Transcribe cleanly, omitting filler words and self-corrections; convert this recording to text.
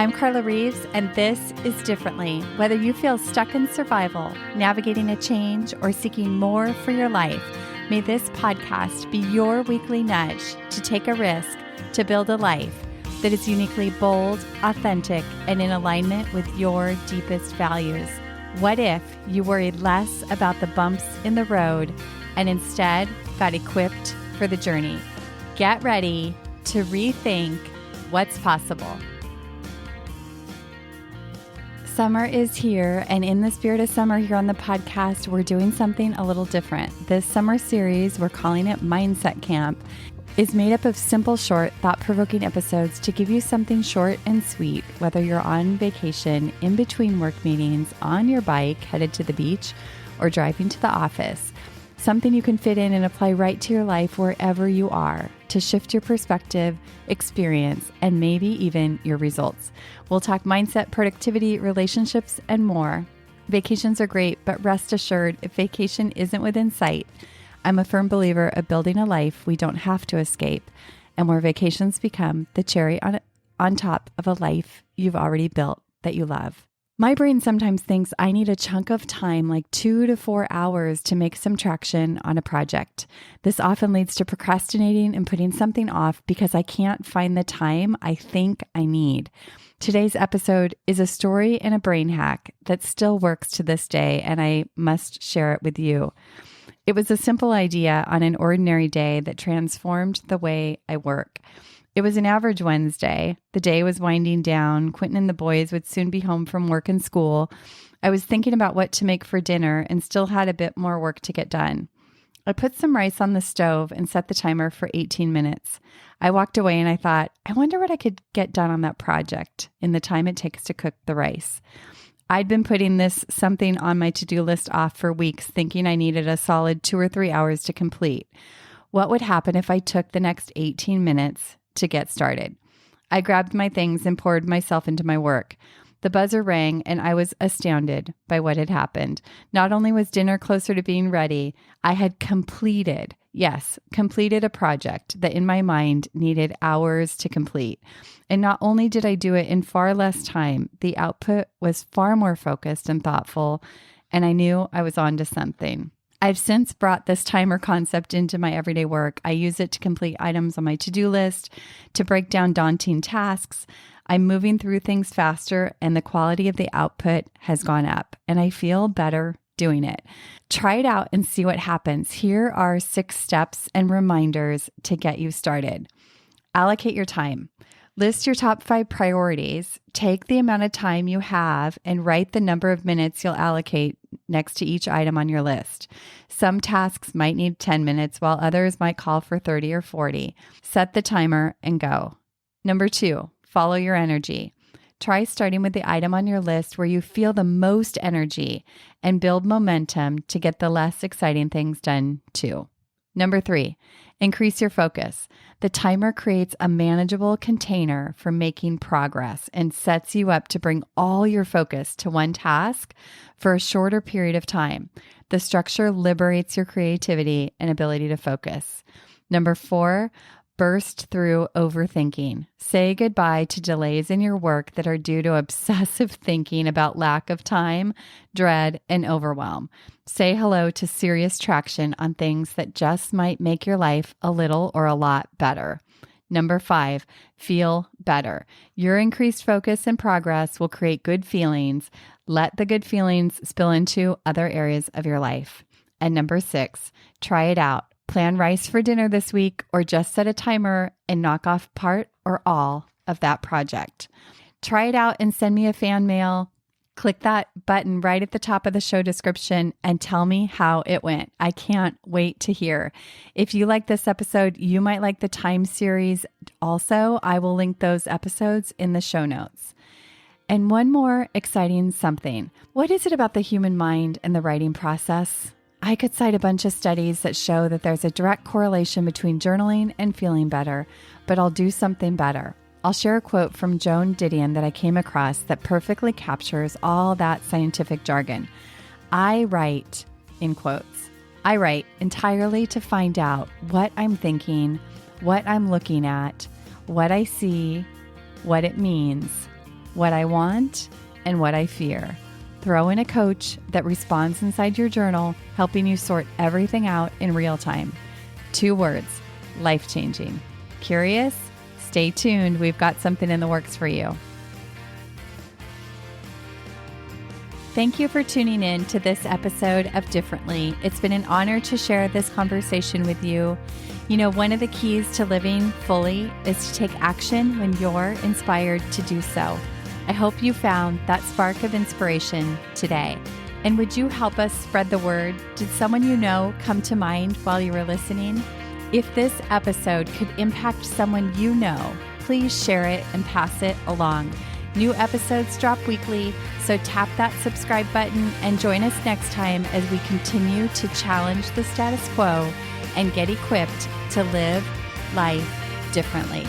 I'm Carla Reeves, and this is Differently. Whether you feel stuck in survival, navigating a change, or seeking more for your life, may this podcast be your weekly nudge to take a risk to build a life that is uniquely bold, authentic, and in alignment with your deepest values. What if you worried less about the bumps in the road and instead got equipped for the journey? Get ready to rethink what's possible. Summer is here, and in the spirit of summer here on the podcast, we're doing something a little different. This summer series, we're calling it Mindset Camp, is made up of simple, short, thought-provoking episodes to give you something short and sweet, whether you're on vacation, in between work meetings, on your bike, headed to the beach, or driving to the office. Something you can fit in and apply right to your life wherever you are to shift your perspective, experience, and maybe even your results. We'll talk mindset, productivity, relationships, and more. Vacations are great, but rest assured, if vacation isn't within sight, I'm a firm believer of building a life we don't have to escape, and where vacations become the cherry on top of a life you've already built that you love. My brain sometimes thinks I need a chunk of time, like 2 to 4 hours, to make some traction on a project. This often leads to procrastinating and putting something off because I can't find the time I think I need. Today's episode is a story and a brain hack that still works to this day, and I must share it with you. It was a simple idea on an ordinary day that transformed the way I work. It was an average Wednesday. The day was winding down. Quentin and the boys would soon be home from work and school. I was thinking about what to make for dinner and still had a bit more work to get done. I put some rice on the stove and set the timer for 18 minutes. I walked away and I thought, I wonder what I could get done on that project in the time it takes to cook the rice. I'd been putting this something on my to-do list off for weeks, thinking I needed a solid 2 or 3 hours to complete. What would happen if I took the next 18 minutes to get started? I grabbed my things and poured myself into my work. The buzzer rang and I was astounded by what had happened. Not only was dinner closer to being ready, I had completed a project that in my mind needed hours to complete. And not only did I do it in far less time, the output was far more focused and thoughtful, and I knew I was onto something. I've since brought this timer concept into my everyday work. I use it to complete items on my to-do list, to break down daunting tasks. I'm moving through things faster, and the quality of the output has gone up, and I feel better doing it. Try it out and see what happens. Here are 6 steps and reminders to get you started. Allocate your time. List your top 5 priorities. Take the amount of time you have and write the number of minutes you'll allocate next to each item on your list. Some tasks might need 10 minutes, while others might call for 30 or 40. Set the timer and go. Number 2, follow your energy. Try starting with the item on your list where you feel the most energy and build momentum to get the less exciting things done too. Number 3, increase your focus. The timer creates a manageable container for making progress and sets you up to bring all your focus to one task for a shorter period of time. The structure liberates your creativity and ability to focus. Number 4, burst through overthinking. Say goodbye to delays in your work that are due to obsessive thinking about lack of time, dread, and overwhelm. Say hello to serious traction on things that just might make your life a little or a lot better. Number 5, feel better. Your increased focus and progress will create good feelings. Let the good feelings spill into other areas of your life. And number 6, try it out. Plan rice for dinner this week, or just set a timer and knock off part or all of that project. Try it out and send me a fan mail. Click that button right at the top of the show description and tell me how it went. I can't wait to hear. If you like this episode, you might like the time series also. I will link those episodes in the show notes. And one more exciting something. What is it about the human mind and the writing process? I could cite a bunch of studies that show that there's a direct correlation between journaling and feeling better, but I'll do something better. I'll share a quote from Joan Didion that I came across that perfectly captures all that scientific jargon. I write, in quotes, I write entirely to find out what I'm thinking, what I'm looking at, what I see, what it means, what I want and what I fear. Throw in a coach that responds inside your journal, helping you sort everything out in real time. 2 words, life-changing. Curious? Stay tuned. We've got something in the works for you. Thank you for tuning in to this episode of Differently. It's been an honor to share this conversation with you. You know, one of the keys to living fully is to take action when you're inspired to do so. I hope you found that spark of inspiration today. And would you help us spread the word? Did someone you know come to mind while you were listening? If this episode could impact someone you know, please share it and pass it along. New episodes drop weekly, so tap that subscribe button and join us next time as we continue to challenge the status quo and get equipped to live life differently.